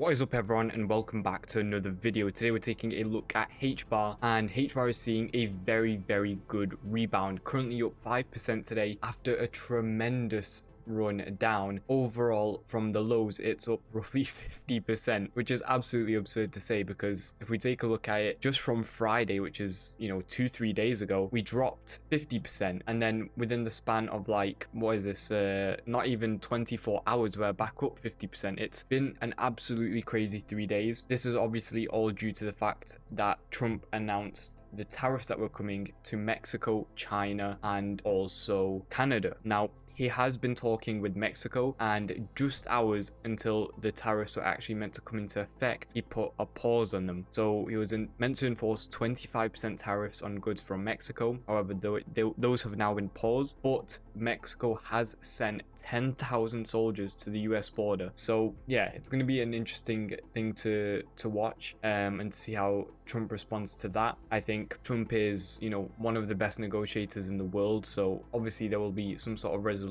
What is up everyone, and welcome back to another video. Today we're taking a look at HBAR, and HBAR is seeing a very good rebound, currently up 5% today after a tremendous run down. Overall, from the lows, it's up roughly 50%, which is absolutely absurd to say, because if we take a look at it just from Friday, which is 2-3 days ago, we dropped 50%, and then within the span of like, what is this, not even 24 hours, we're back up 50%. It's been an absolutely crazy 3 days. This is obviously all due to the fact that Trump announced the tariffs that were coming to Mexico, China, and also Canada. Now, he has been talking with Mexico, and just hours until the tariffs were actually meant to come into effect, he put a pause on them. So he was meant to enforce 25% tariffs on goods from Mexico. However, those have now been paused, but Mexico has sent 10,000 soldiers to the US border. So yeah, it's going to be an interesting thing to watch and to see how Trump responds to that. I think Trump is, one of the best negotiators in the world, so obviously there will be some sort of resolution.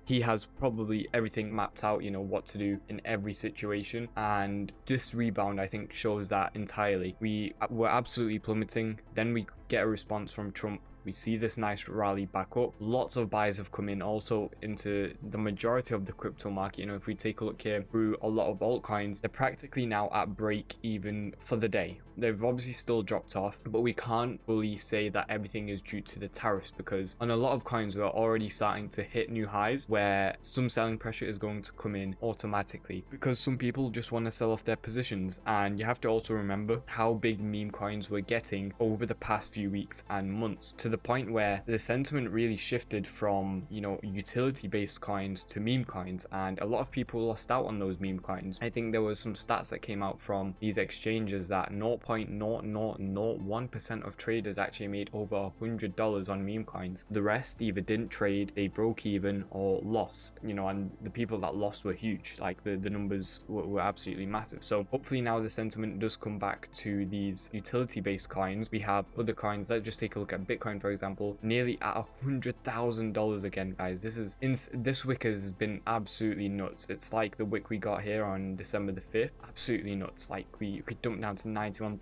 He has probably everything mapped out, what to do in every situation, and this rebound I think shows that entirely. We were absolutely plummeting, then we get a response from Trump. We see this nice rally back up. Lots of buys have come in also into the majority of the crypto market. If we take a look here through a lot of altcoins, they're practically now at break even for the day. They've obviously still dropped off, but we can't fully say that everything is due to the tariffs, because on a lot of coins we're already starting to hit new highs where some selling pressure is going to come in automatically, because some people just want to sell off their positions. And you have to also remember how big meme coins were getting over the past few weeks and months, to the point where the sentiment really shifted from utility based coins to meme coins, and a lot of people lost out on those meme coins. I think there was some stats that came out from these exchanges that 0.0001% of traders actually made over $100 on meme coins. The rest either didn't trade, they broke even, or lost, and the people that lost were huge. Like the numbers were absolutely massive. So hopefully now the sentiment does come back to these utility based coins. We have other coins. Let's just take a look at Bitcoin, for example, nearly at $100,000 again, guys. This wick has been absolutely nuts. It's like the wick we got here on December the 5th. Absolutely nuts. Like we dumped down to 91,000.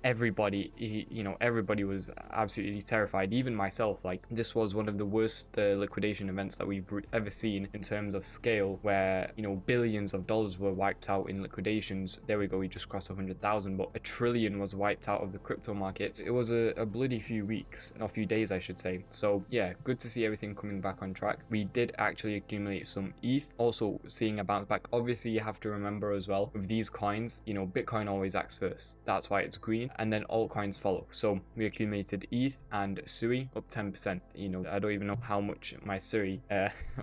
Everybody was absolutely terrified, even myself. Like, this was one of the worst liquidation events that we've ever seen in terms of scale, where billions of dollars were wiped out in liquidations. There we go, we just crossed 100,000, but $1 trillion was wiped out of the crypto markets. It was a bloody few weeks, a few days I should say. So yeah, good to see everything coming back on track. We did actually accumulate some ETH, also seeing a bounce back. Obviously you have to remember as well, with these coins, Bitcoin always acts first. That's why it's green, and then altcoins follow. So we accumulated ETH and Sui up 10%. I don't even know how much my Sui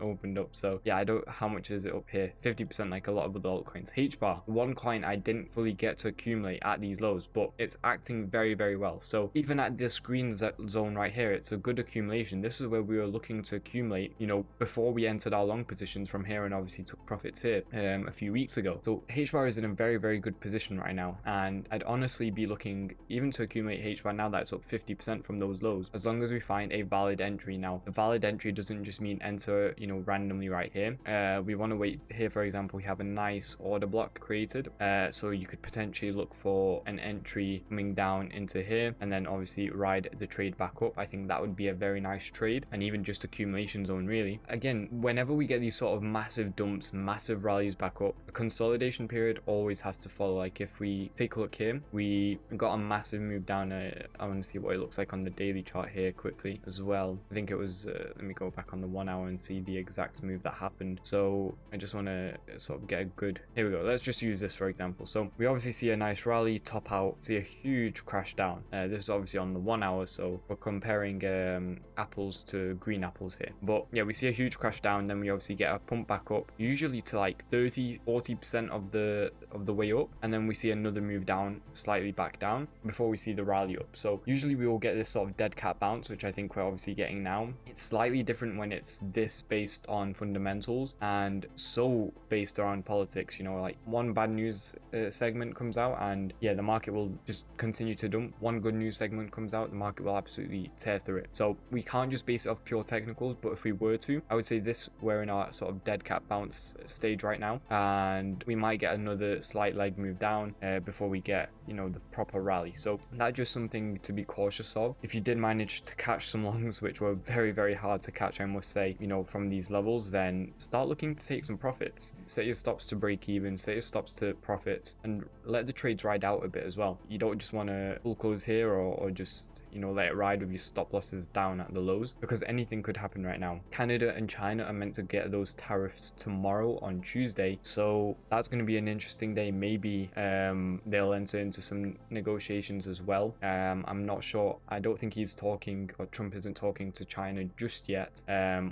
opened up. So yeah, how much is it up here? 50%, like a lot of other altcoins. HBAR, one coin I didn't fully get to accumulate at these lows, but it's acting very well. So even at this green zone right here, it's a good accumulation. This is where we were looking to accumulate, before we entered our long positions from here, and obviously took profits here a few weeks ago. So HBAR is in a very good position right now, and I'd honestly be looking even to accumulate HBAR now that it's up 50% from those lows, as long as we find a valid entry. Now, the valid entry doesn't just mean enter randomly right here. We want to wait here. For example, we have a nice order block created, so you could potentially look for an entry coming down into here, and then obviously ride the trade back up. I think that would be a very nice trade, and even just accumulation zone really. Again, whenever we get these sort of massive dumps, massive rallies back up, a consolidation period always has to follow. Like if we take a look here, we got a massive move down. I want to see what it looks like on the daily chart here quickly as well. I think it was let me go back on the 1 hour and see the exact move that happened. So I just want to sort of get a good, here we go, let's just use this for example. So we obviously see a nice rally, top out, see a huge crash down. This is obviously on the 1 hour, so we're comparing apples to green apples here. But yeah, we see a huge crash down, then we obviously get a pump back up, usually to like 30-40% of the way up, and then we see another move down, slightly back down, before we see the rally up. So usually we will get this sort of dead cat bounce, which I think we're obviously getting now. It's slightly different when it's this based on fundamentals and so based around politics. Like one bad news segment comes out, and yeah, the market will just continue to dump. One good news segment comes out, the market will absolutely tear through it. So we can't just base it off pure technicals, but if we were to, I would say we're in our sort of dead cat bounce stage right now, and we might get another slight leg move down before we get, you know, the proper rally. So that's just something to be cautious of. If you did manage to catch some longs, which were very, very hard to catch, I must say, you know, from these levels, then start looking to take some profits. Set your stops to break even, set your stops to profits, and let the trades ride out a bit as well. You don't just want to full close here or just, you know, let it ride with your stop losses down at the lows, because anything could happen right now. Canada and China are meant to get those tariffs tomorrow on Tuesday, so that's going to be an interesting day. Maybe they'll enter into some negotiations as well. I'm not sure. I don't think he's talking, or Trump isn't talking to China just yet,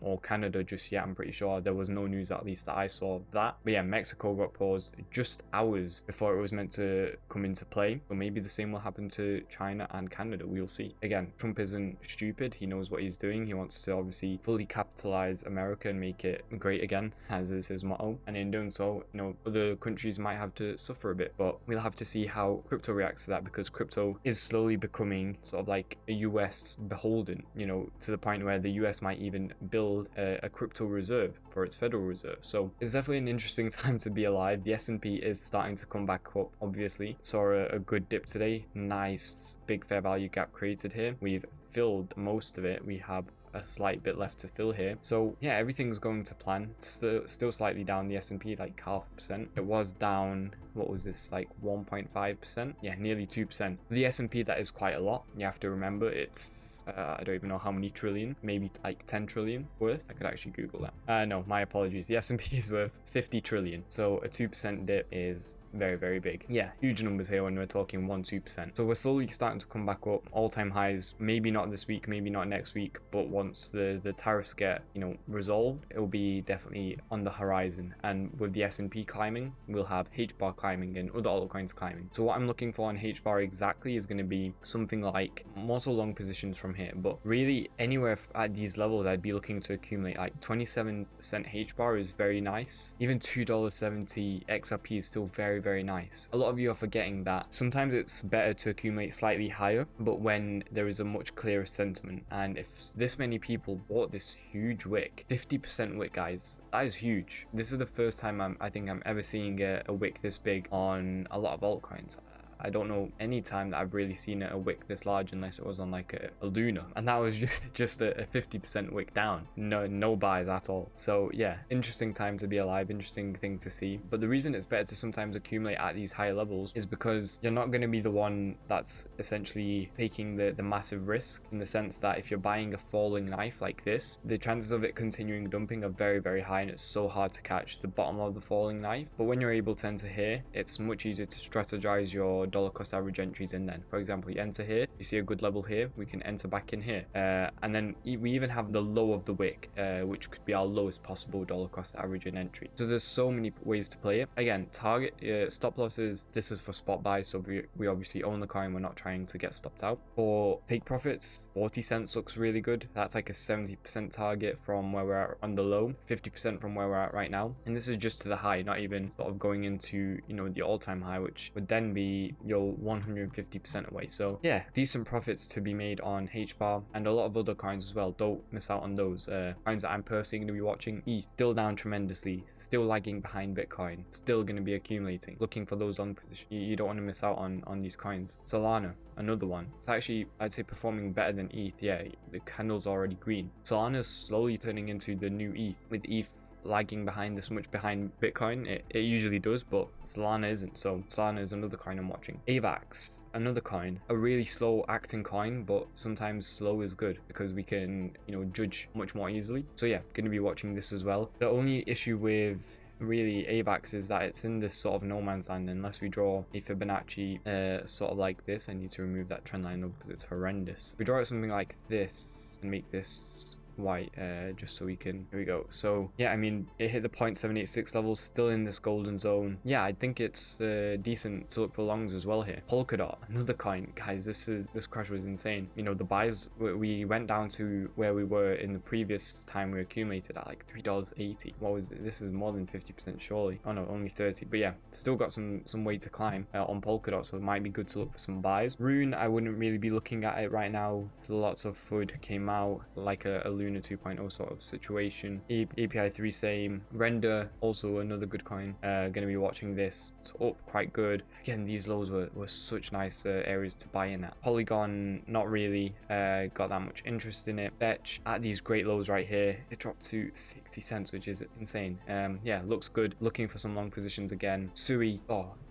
or Canada just yet. I'm pretty sure there was no news, at least that I saw, of that. But yeah, Mexico got paused just hours before it was meant to come into play, so maybe the same will happen to China and Canada. We'll see. Again, Trump isn't stupid. He knows what he's doing. He wants to obviously fully capitalize America and make it great again, as is his motto. And in doing so, you know, other countries might have to suffer a bit, but we'll have to see how crypto reacts to that, because crypto is slowly becoming sort of like a US beholden, you know, to the point where the US might even build a crypto reserve for its Federal Reserve. So it's definitely an interesting time to be alive. The S&P is starting to come back up, obviously. Saw a good dip today. Nice big fair value gap created here. We've filled most of it. We have a slight bit left to fill here. So yeah, everything's going to plan. Still slightly down, the S&P, like 0.5%. It was down, what was this, like 1.5%? Yeah, nearly 2%. The S&P, that is quite a lot. You have to remember it's I don't even know how many trillion, maybe like 10 trillion worth. I could actually Google that. No, my apologies. The S&P is worth 50 trillion. So a 2% dip is very, very big. Yeah, huge numbers here when we're talking 1-2%. So we're slowly starting to come back up. All-time highs, maybe not this week, maybe not next week, but once the tariffs get, you know, resolved, it will be definitely on the horizon. And with the S&P climbing, we'll have HBAR climbing and other altcoins climbing. So what I'm looking for on HBAR exactly is going to be something like more so long positions from here, but really anywhere at these levels I'd be looking to accumulate. Like 27-cent HBAR is very nice. Even $2.70 XRP is still very, very nice. A lot of you are forgetting that sometimes it's better to accumulate slightly higher, but when there is a much clearer sentiment. And if this many people bought this huge wick, 50% wick, guys, that is huge. This is the first time I think I'm ever seeing a wick this big on a lot of altcoins. I don't know any time that I've really seen a wick this large unless it was on like a Luna, and that was just a 50% wick down. No buys at all. So yeah, interesting time to be alive, interesting thing to see. But the reason it's better to sometimes accumulate at these higher levels is because you're not going to be the one that's essentially taking the massive risk, in the sense that if you're buying a falling knife like this, the chances of it continuing dumping are very, very high, and it's so hard to catch the bottom of the falling knife. But when you're able to enter here, it's much easier to strategize your dollar cost average entries in. Then for example, you enter here, you see a good level here, we can enter back in here, and then we even have the low of the wick, which could be our lowest possible dollar cost average in entry. So there's so many ways to play it. Again, target stop losses, this is for spot buys, so we obviously own the coin, we're not trying to get stopped out. For take profits, 40 cents looks really good. That's like a 70% target from where we're at on the low, 50% from where we're at right now, and this is just to the high, not even sort of going into, you know, the all-time high, which would then be your 150% away. So yeah, decent profits to be made on HBAR and a lot of other coins as well. Don't miss out on those coins that I'm personally going to be watching. ETH still down tremendously, still lagging behind Bitcoin, still going to be accumulating, looking for those long positions. You don't want to miss out on these coins. Solana, another one. It's actually, I'd say, performing better than ETH. Yeah, the candle's already green. Solana's slowly turning into the new ETH, with ETH lagging behind this much behind Bitcoin. It usually does, but Solana isn't. So Solana is another coin I'm watching. AVAX, another coin, a really slow acting coin, but sometimes slow is good because we can, you know, judge much more easily. So yeah, going to be watching this as well. The only issue with really AVAX is that it's in this sort of no man's land unless we draw a Fibonacci sort of like this. I need to remove that trend line though because it's horrendous. If we draw it something like this and make this white, just so we can, here we go. So yeah, I mean, it hit the 0.786 levels, still in this golden zone. Yeah, I think it's decent to look for longs as well here. Polkadot, another coin, guys. This crash was insane. You know, the buys, we went down to where we were in the previous time we accumulated at like $3.80. What was it? This is more than 50% surely. Oh no, only 30. But yeah, still got some way to climb on Polkadot, so it might be good to look for some buys. Rune, I wouldn't really be looking at it right now. Lots of FUD came out, like a Luna 2.0 sort of situation. API 3 same. Render, also another good coin. Gonna be watching this. It's up quite good. Again, these lows were such nice areas to buy in at. Polygon, not really got that much interest in it. Fetch at these great lows right here. It dropped to 60 cents, which is insane. Yeah, looks good. Looking for some long positions again. Sui,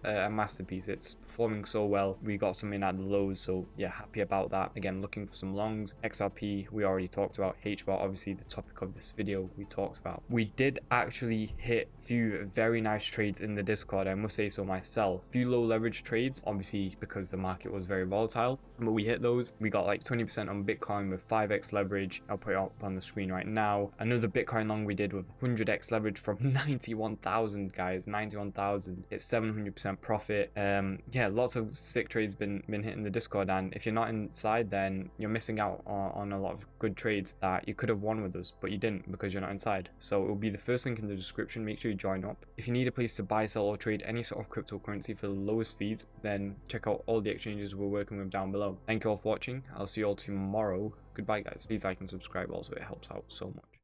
a masterpiece. It's performing so well. We got some in at the lows, so yeah, happy about that. Again, looking for some longs. XRP, we already talked about. HBAR, obviously the topic of this video, we talked about. We did actually hit a few very nice trades in the Discord, I must say so myself. Few low leverage trades, obviously because the market was very volatile, but we hit those. We got like 20% on Bitcoin with 5x leverage. I'll put it up on the screen right now. Another Bitcoin long we did with 100x leverage from 91,000, guys. 91,000. It's 700% profit. Yeah, lots of sick trades been hitting the Discord, and if you're not inside, then you're missing out on a lot of good trades that you could have won with us, but you didn't because you're not inside. So it will be the first link in the description. Make sure you join up. If you need a place to buy, sell, or trade any sort of cryptocurrency for the lowest fees, then check out all the exchanges we're working with down below. Thank you all for watching. I'll see you all tomorrow. Goodbye, guys. Please like and subscribe also, it helps out so much.